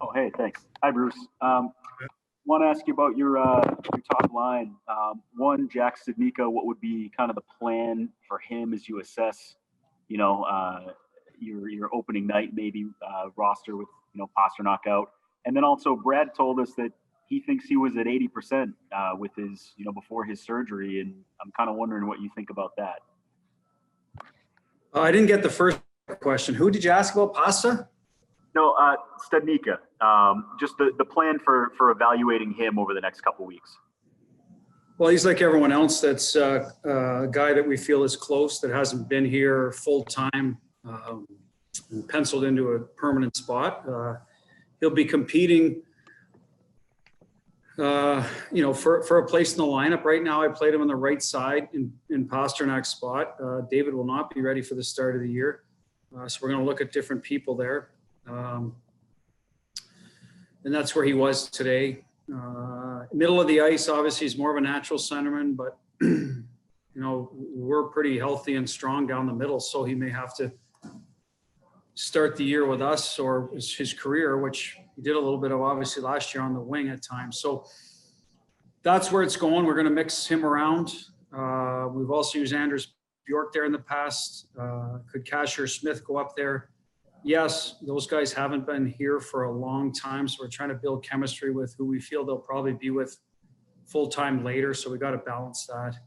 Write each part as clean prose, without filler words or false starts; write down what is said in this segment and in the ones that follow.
Oh, hey, thanks. Hi, Bruce. Want to ask you about your top line. One, Jack Studnicka, what would be kind of the plan for him as you assess, your opening night maybe roster with Pasternak out, and then also Brad told us that he thinks he was at 80% with his before his surgery, and I'm kind of wondering what you think about that. I didn't get the first question. Who did you ask about? Pasta? No, Studnicka. Just the plan for evaluating him over the next couple weeks. Well, he's like everyone else. That's a guy that we feel is close, that hasn't been here full time, penciled into a permanent spot. He'll be competing, for a place in the lineup. Right now, I played him on the right side in Pasternak's spot. David will not be ready for the start of the year, so we're going to look at different people there. And that's where he was today. Middle of the ice, obviously, he's more of a natural centerman, but we're pretty healthy and strong down the middle, so he may have to start the year with us or his career, which he did a little bit of obviously last year on the wing at times. So that's where it's going. We're going to mix him around. We've also used Anders Bjork there in the past. Could Casher Smith go up there? Yes, those guys haven't been here for a long time, so we're trying to build chemistry with who we feel they'll probably be with full-time later, so we got to balance that.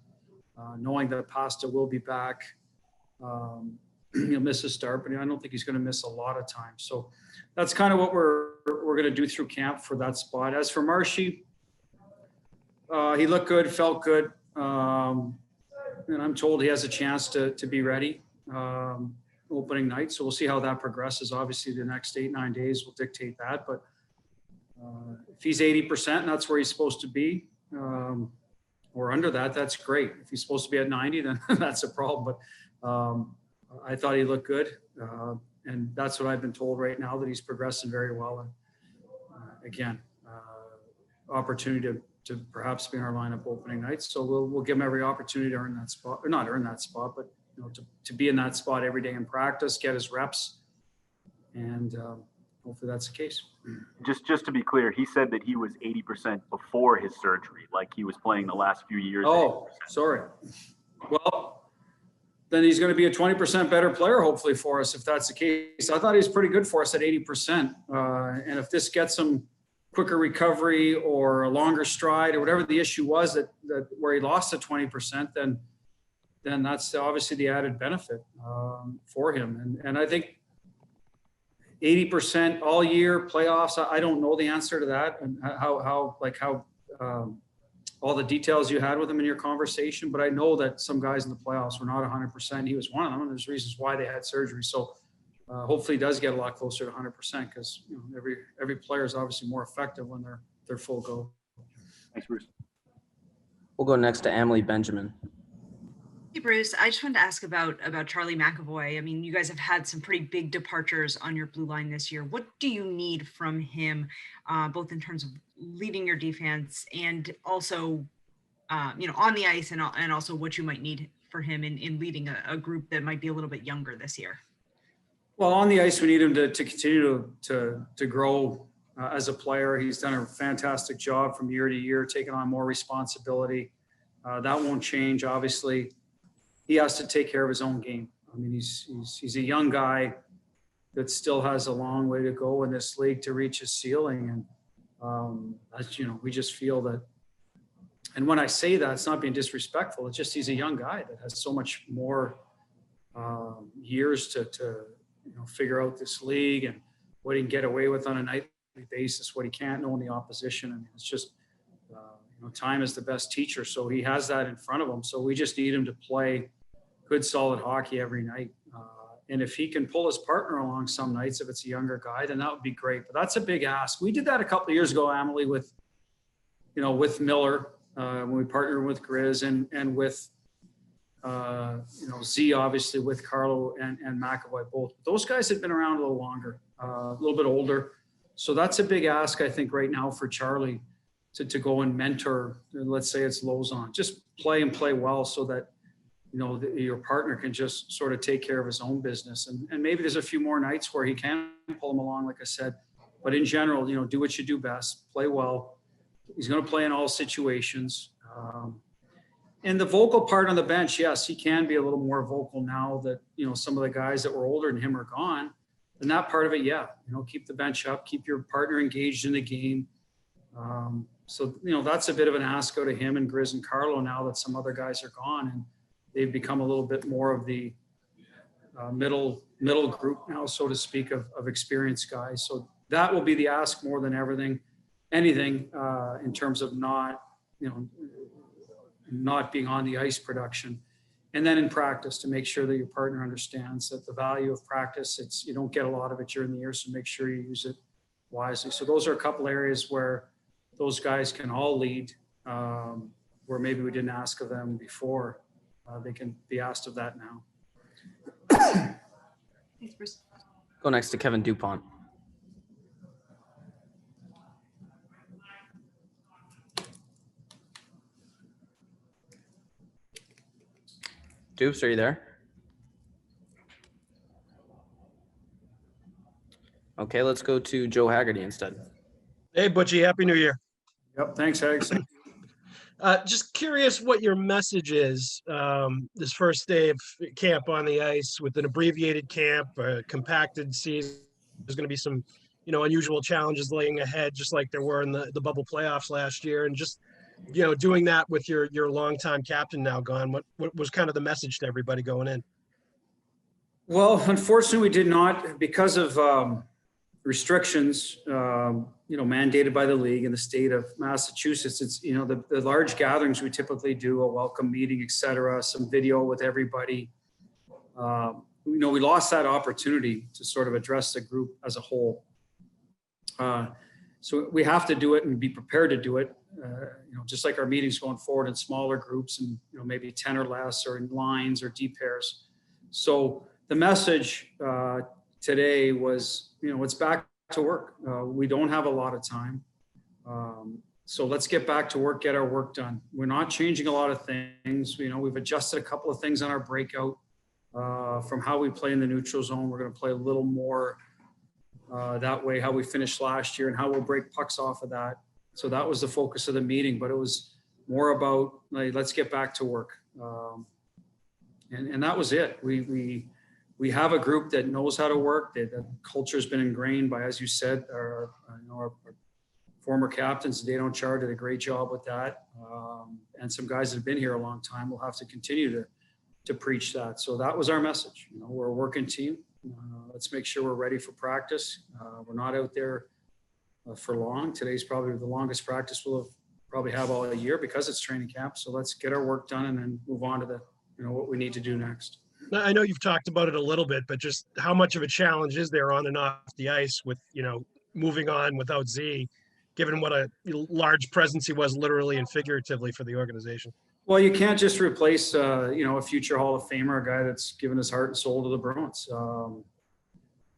Knowing that Pasta will be back, he'll miss a start, but I don't think he's going to miss a lot of time. So that's kind of what we're going to do through camp for that spot. As for Marshy, he looked good, felt good, and I'm told he has a chance to be ready opening night. So we'll see how that progresses. Obviously, the next 8-9 days will dictate that. But if he's 80% and that's where he's supposed to be, or under that, that's great. If he's supposed to be at 90, then that's a problem. But I thought he looked good. And that's what I've been told right now, that he's progressing very well. And again, opportunity to perhaps be in our lineup opening night. So we'll give him every opportunity to earn that spot, or not earn that spot, but to be in that spot every day in practice, get his reps, and hopefully that's the case. Just to be clear, he said that he was 80% before his surgery, like he was playing the last few years. Oh, 80%. Sorry. Well, then he's going to be a 20% better player, hopefully, for us, if that's the case. I thought he was pretty good for us at 80%. And if this gets him quicker recovery or a longer stride or whatever the issue was that where he lost the 20%, then that's obviously the added benefit for him. And I think 80% all year playoffs, I don't know the answer to that, and how all the details you had with him in your conversation, but I know that some guys in the playoffs were not 100%. He was one of them, and there's reasons why they had surgery. So hopefully he does get a lot closer to 100%, because every player is obviously more effective when they're full go. Thanks, Bruce. We'll go next to Emily Benjamin. Hey, Bruce, I just wanted to ask about Charlie McAvoy. I mean, you guys have had some pretty big departures on your blue line this year. What do you need from him, both in terms of leading your defense and also, on the ice, and also what you might need for him in leading a group that might be a little bit younger this year? Well, on the ice, we need him to continue to grow as a player. He's done a fantastic job from year to year, taking on more responsibility. That won't change, obviously. He has to take care of his own game. I mean, he's a young guy that still has a long way to go in this league to reach his ceiling. And, we just feel that, and when I say that, it's not being disrespectful. It's just, he's a young guy that has so much more years to figure out this league and what he can get away with on a nightly basis, what he can't know in the opposition. I mean, it's just, time is the best teacher. So he has that in front of him. So we just need him to play good, solid hockey every night. And if he can pull his partner along some nights, if it's a younger guy, then that would be great. But that's a big ask. We did that a couple of years ago, Emily, with Miller, when we partnered with Grizz and with, Z, obviously, with Carlo and McAvoy both. Those guys had been around a little longer, a little bit older. So that's a big ask, I think, right now for Charlie to go and mentor, let's say it's Lozon. Just play well so that, your partner can just sort of take care of his own business. And maybe there's a few more nights where he can pull him along, like I said. But in general, do what you do best, play well. He's going to play in all situations. And the vocal part on the bench, yes, he can be a little more vocal now that, some of the guys that were older than him are gone. And that part of it, yeah, keep the bench up, keep your partner engaged in the game. So, that's a bit of an ask out of him and Grizz and Carlo now that some other guys are gone and they've become a little bit more of the middle group now, so to speak, of experienced guys. So that will be the ask more than anything in terms of not being on the ice production. And then in practice, to make sure that your partner understands that the value of practice, you don't get a lot of it during the year, so make sure you use it wisely. So those are a couple areas where those guys can all lead, where maybe we didn't ask of them before. They can be asked of that now. Thanks, Bruce. Go next to Kevin Dupont. Dupes, are you there? Okay, let's go to Joe Haggerty instead. Hey, Butchie, Happy New Year. Yep, thanks, Alex. Just curious what your message is this first day of camp on the ice with an abbreviated camp, a compacted season. There's going to be some, unusual challenges laying ahead, just like there were in the bubble playoffs last year. And just, doing that with your longtime captain now gone, what was kind of the message to everybody going in? Well, unfortunately, we did not, because of restrictions, mandated by the league in the state of Massachusetts. It's, the large gatherings we typically do, a welcome meeting, et cetera, some video with everybody. We lost that opportunity to sort of address the group as a whole. So we have to do it and be prepared to do it. Just like our meetings going forward in smaller groups and, maybe 10 or less, or in lines or deep pairs. So the message today was, it's back to work. We don't have a lot of time. So let's get back to work, get our work done. We're not changing a lot of things. We've adjusted a couple of things on our breakout from how we play in the neutral zone. We're going to play a little more that way, how we finished last year and how we'll break pucks off of that. So that was the focus of the meeting, but it was more about, let's get back to work. And that was it. We have a group that knows how to work. The culture has been ingrained by, as you said, our former captains. They don't charge, did a great job with that. And some guys that have been here a long time will have to continue to preach that. So that was our message. We're a working team. Let's make sure we're ready for practice. We're not out there for long. Today's probably the longest practice we'll probably have all year because it's training camp. So let's get our work done and then move on to what we need to do next. I know you've talked about it a little bit, but just how much of a challenge is there on and off the ice with, moving on without Z, given what a large presence he was literally and figuratively for the organization? Well, you can't just replace, a future Hall of Famer, a guy that's given his heart and soul to the Bruins.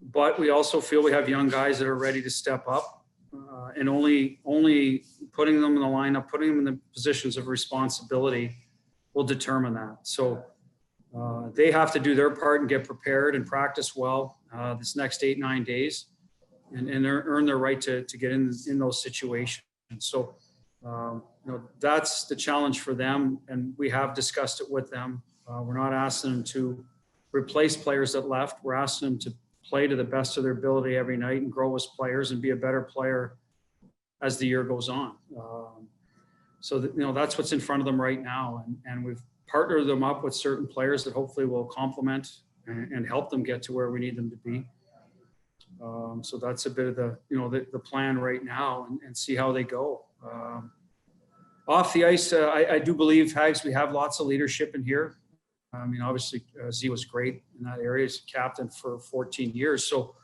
But we also feel we have young guys that are ready to step up, and only putting them in the lineup, putting them in the positions of responsibility will determine that. So they have to do their part and get prepared and practice well this next 8-9 days and earn their right to get in those situations. So, that's the challenge for them. And we have discussed it with them. We're not asking them to replace players that left. We're asking them to play to the best of their ability every night and grow as players and be a better player as the year goes on. So that's what's in front of them right now. And we've partnered them up with certain players that hopefully will complement and help them get to where we need them to be. So that's a bit of the plan right now, and see how they go. Off the ice, I do believe, Hags, we have lots of leadership in here. Obviously Z was great in that area. He's captain for 14 years. So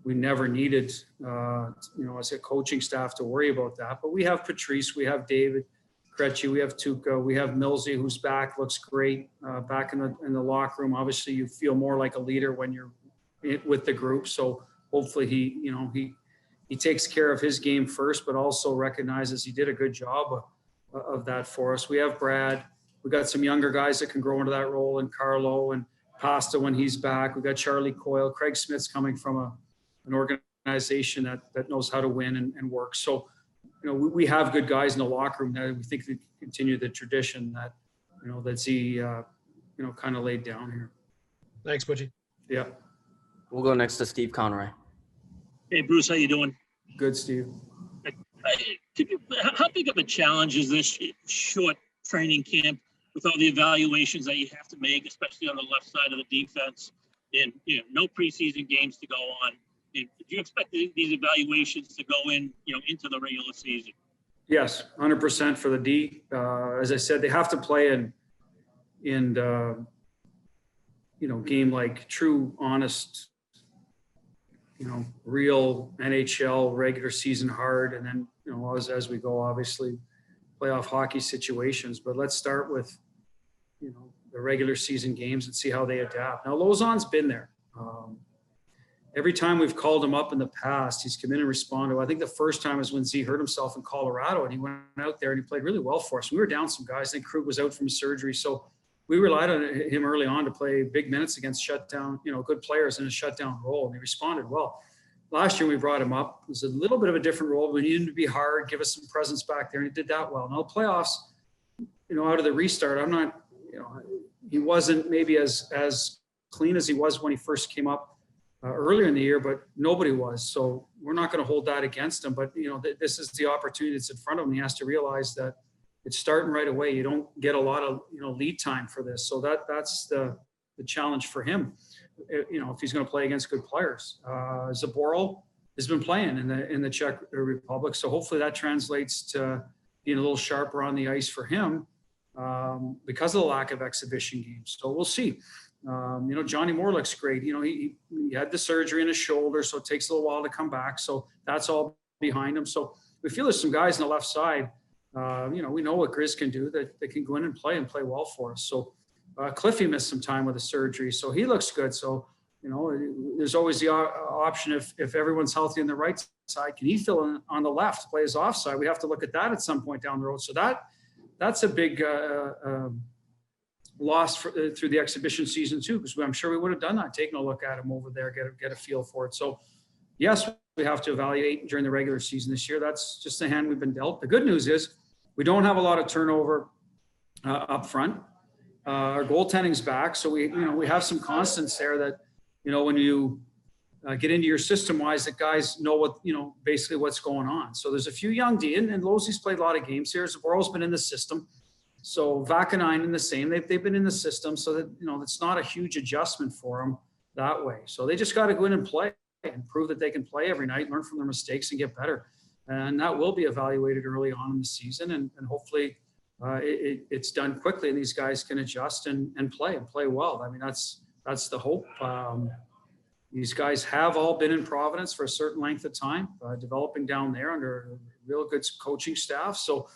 we never needed, as a coaching staff to worry about that. But we have Patrice, we have David Krejci, we have Tuukka, we have Millsy, who's back, looks great, back in the locker room. Obviously, you feel more like a leader when you're with the group. So hopefully he takes care of his game first, but also recognizes he did a good job of that for us. We have Brad. We got some younger guys that can grow into that role, and Carlo and Pasta when he's back. We got Charlie Coyle. Craig Smith's coming from an organization organization that knows how to win and work. So, we have good guys in the locker room that we think they continue the tradition that, that Z, kind of laid down here. Thanks, Butchie. Yeah. We'll go next to Steve Conroy. Hey, Bruce, how you doing? Good, Steve. How big of a challenge is this short training camp with all the evaluations that you have to make, especially on the left side of the defense, and no preseason games to go on? And do you expect these evaluations to go in, into the regular season? Yes, 100% for the D. As I said, they have to play in game like true, honest, real NHL regular season hard, and then as we go, obviously playoff hockey situations. But let's start with the regular season games and see how they adapt. Now Lauzon's been there. Every time we've called him up in the past, he's come in and responded. I think the first time was when Z hurt himself in Colorado, and he went out there and he played really well for us. We were down some guys. I think Krug was out from surgery, so we relied on him early on to play big minutes against shutdown, good players in a shutdown role, and he responded well. Last year we brought him up. It was a little bit of a different role. We needed him to be hard, give us some presence back there, and he did that well. Now the playoffs, out of the restart, I'm not, he wasn't maybe as clean as he was when he first came up earlier in the year, but nobody was. So we're not going to hold that against him. But this is the opportunity that's in front of him. He has to realize that it's starting right away. You don't get a lot of lead time for this. So that's the challenge for him. If he's going to play against good players. Zaboral has been playing in the Czech Republic, so hopefully that translates to being a little sharper on the ice for him because of the lack of exhibition games. So we'll see. Johnny Moore looks great. He had the surgery in his shoulder, so it takes a little while to come back. So that's all behind him. So we feel there's some guys on the left side. We know what Grizz can do, that they can go in and play well for us. So Cliffy missed some time with the surgery, so he looks good. So, there's always the option if everyone's healthy on the right side, can he fill in on the left, play his offside? We have to look at that at some point down the road. So that's a big loss through the exhibition season too, because I'm sure we would have done that, taking a look at him over there, get a feel for it. So yes, we have to evaluate during the regular season this year. That's just the hand we've been dealt. The good news is we don't have a lot of turnover up front. Our goaltending's back, so we have some constants there that when you get into your system wise, that guys know what basically what's going on. So there's a few young D, and Losey's played a lot of games here. Zaboral's been in the system, so Vakanainen the same. They've been in the system, so that it's not a huge adjustment for them that way. So they just got to go in and play and prove that they can play every night, learn from their mistakes, and get better. And that will be evaluated early on in the season, and hopefully. It's done quickly, and these guys can adjust and play well. I mean, that's the hope. These guys have all been in Providence for a certain length of time, developing down there under a real good coaching staff. So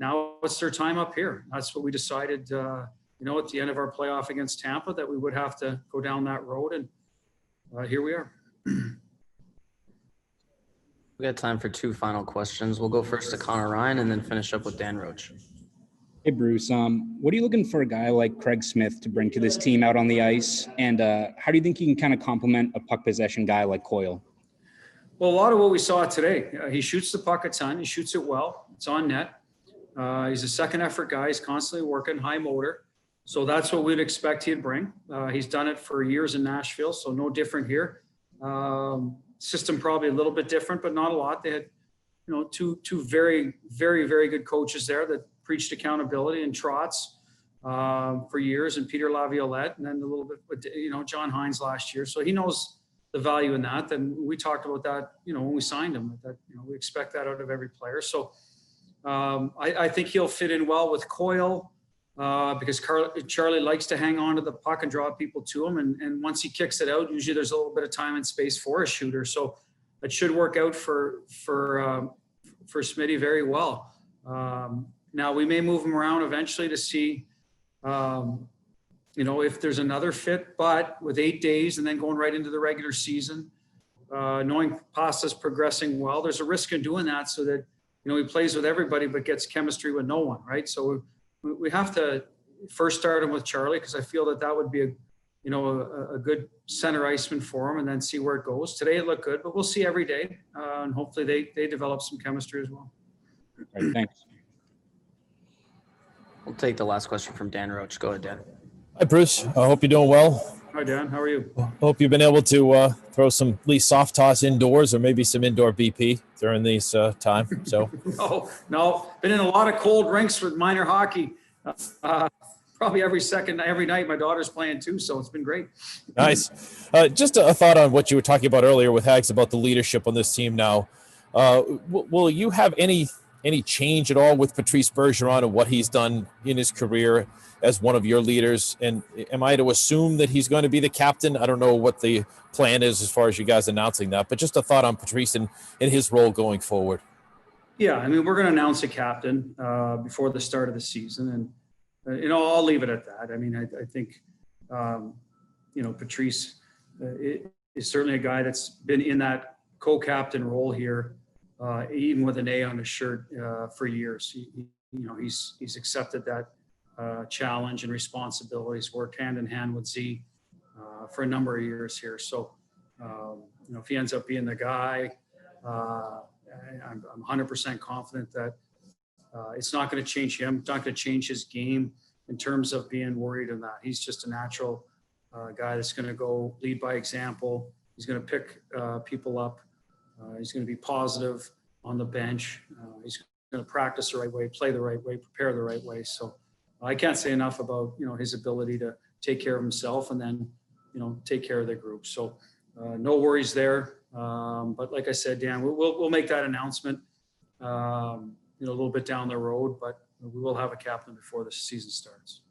now it's their time up here. That's what we decided, at the end of our playoff against Tampa, that we would have to go down that road, and here we are. We got time for two final questions. We'll go first to Connor Ryan and then finish up with Dan Roach. Hey, Bruce. What are you looking for a guy like Craig Smith to bring to this team out on the ice? And how do you think he can kind of complement a puck possession guy like Coyle? Well, a lot of what we saw today, he shoots the puck a ton. He shoots it well. It's on net. He's a second effort guy. He's constantly working, high motor. So that's what we'd expect he'd bring. He's done it for years in Nashville, so no different here. System probably a little bit different, but not a lot. They had, two very, very, very good coaches there that preached accountability and Trotz for years, and Peter Laviolette, and then a little bit with John Hines last year. So he knows the value in that. And we talked about that, when we signed him, that we expect that out of every player. So I think he'll fit in well with Coyle because Charlie likes to hang on to the puck and draw people to him. And once he kicks it out, usually there's a little bit of time and space for a shooter. So it should work out for Smitty very well. Now we may move him around eventually to see, if there's another fit, but with 8 days and then going right into the regular season, knowing Pasta's progressing well, there's a risk in doing that so that, he plays with everybody, but gets chemistry with no one. Right. So we have to first start him with Charlie, because I feel that would be a good center iceman for him and then see where it goes. Today it looked good, but we'll see every day. And hopefully they develop some chemistry as well. All right, thanks. We'll take the last question from Dan Roach. Go ahead, Dan. Hi, Bruce. I hope you're doing well. Hi, Dan. How are you? Hope you've been able to throw some at least soft toss indoors or maybe some indoor BP during these time. So No. Been in a lot of cold rinks with minor hockey. Probably every night. My daughter's playing too, so it's been great. nice. Just a thought on what you were talking about earlier with Hags about the leadership on this team now. Will you have any change at all with Patrice Bergeron and what he's done in his career as one of your leaders? And am I to assume that he's going to be the captain? I don't know what the plan is as far as you guys announcing that, but just a thought on Patrice and his role going forward. Yeah, I mean, we're going to announce a captain before the start of the season, and I'll leave it at that. I mean, I think Patrice is certainly a guy that's been in that co-captain role here, even with an A on his shirt for years. He's accepted that challenge and responsibilities, worked hand in hand with Z for a number of years here. So, if he ends up being the guy, I'm 100% confident that it's not going to change him. It's not going to change his game in terms of being worried on that. He's just a natural guy that's going to go lead by example. He's going to pick people up. He's going to be positive on the bench. He's going to practice the right way, play the right way, prepare the right way. So I can't say enough about, his ability to take care of himself and then, take care of the group. So no worries there. But like I said, Dan, we'll make that announcement, a little bit down the road, but we will have a captain before the season starts.